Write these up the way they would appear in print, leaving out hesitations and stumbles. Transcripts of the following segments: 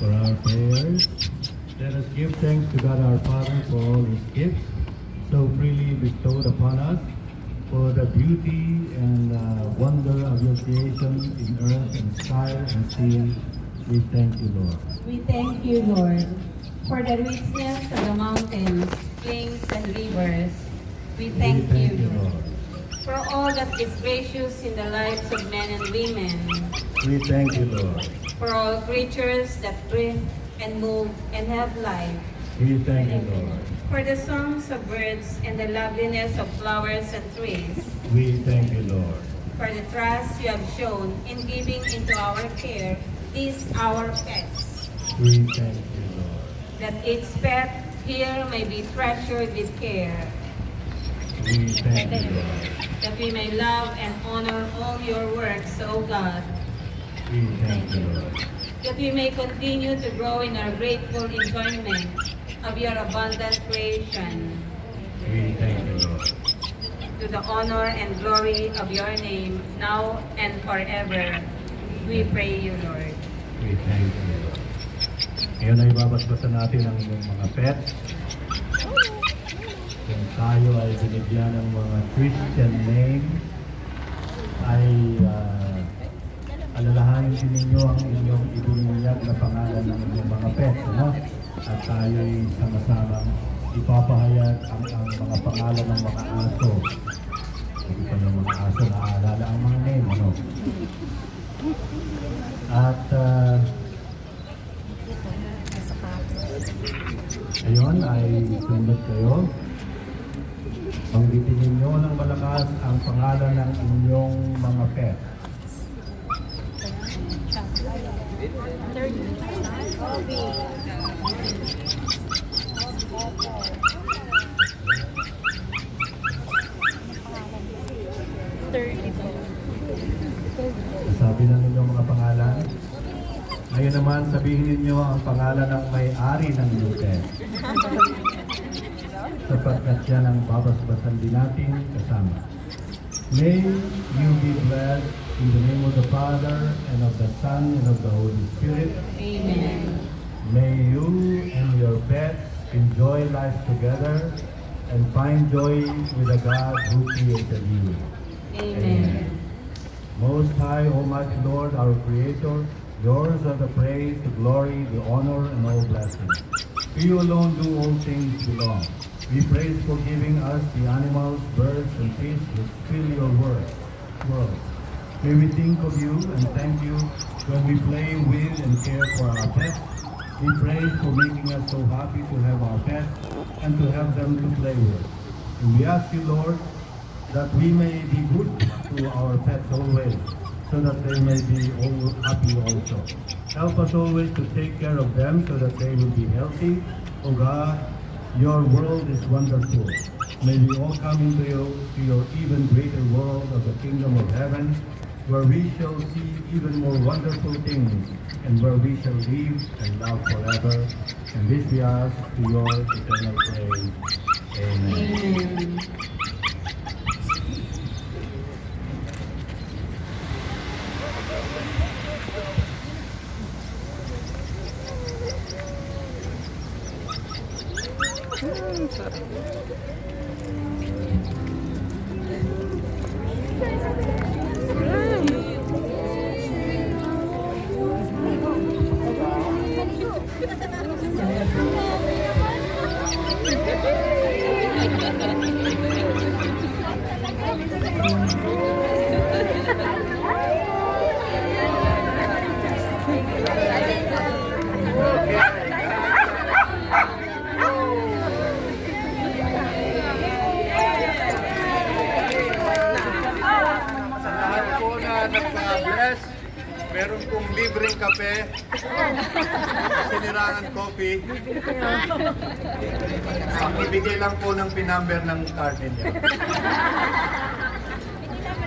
for our prayers. Let us give thanks to God our Father for all His gifts so freely bestowed upon us, for the beauty and wonder of your creation in earth and sky and sea. We thank you, Lord. We thank you, Lord, for the richness of the mountains, plains, and rivers. We thank you, Lord, for all that is gracious in the lives of men and women. We thank you, Lord. For all creatures that breathe and move and have life. We thank you, Lord. For the songs of birds and the loveliness of flowers and trees. We thank you, Lord. For the trust you have shown in giving into our care these our pets. We thank you, Lord. That each pet here may be treasured with care. We thank you, Lord. That we may love and honor all your works, O God. We thank you, Lord. That we may continue to grow in our grateful enjoyment of your abundant creation. We thank you, Lord. To the honor and glory of your name, now and forever, we pray you, Lord. We thank you, Lord. Ngayon ay babasbasan natin ang inyong mga pets. Kung tayo ay binigyan ng mga Christian name, ay alalahanin din ninyo ang inyong ibinunyag na pangalan ng inyong mga pets, ano? At tayo ay sama-sama ipapahayag ang mga pangalan ng mga aso. Hindi pa yung mga aso naaalala ang mga name, ano? At ayun ay sunod kayo. Banggitin ninyo ng malakas ang pangalan ng inyong mga pet. Sabi na ninyong mga pangalan. Ngayon naman sabihin ninyo ang pangalan ng may-ari ng inyong pet. Sapagkat yan ang babasbasan din natin kasama. May you be blessed in the name of the Father, and of the Son, and of the Holy Spirit. Amen. May you and your pets enjoy life together and find joy with the God who created you. Amen. Most High, Almighty Lord, our Creator, yours are the praise, the glory, the honor, and all blessings. To you alone do all things belong. We praise for giving us the animals, birds, and fish that fill your world. May we think of you and thank you when we play with and care for our pets. We praise for making us so happy to have our pets and to have them to play with. And we ask you, Lord, that we may be good to our pets always, so that they may be all happy also. Help us always to take care of them so that they will be healthy. Oh God, your world is wonderful. May we all come into your even greater world of the kingdom of heaven, where we shall see even more wonderful things, and where we shall live and love forever. And this we ask to your eternal praise. Amen. Amen. Meron pong libreng kape, sinirangan coffee. Ang ibigay lang po ng pinumber ng card ninyo.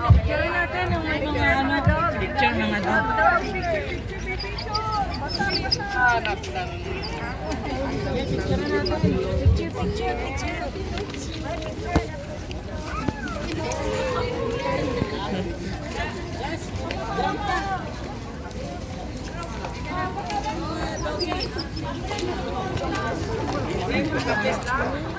Picture natin yung mga ano, picture mga dog. Hanap lang. Picture natin. Picture. Thank you.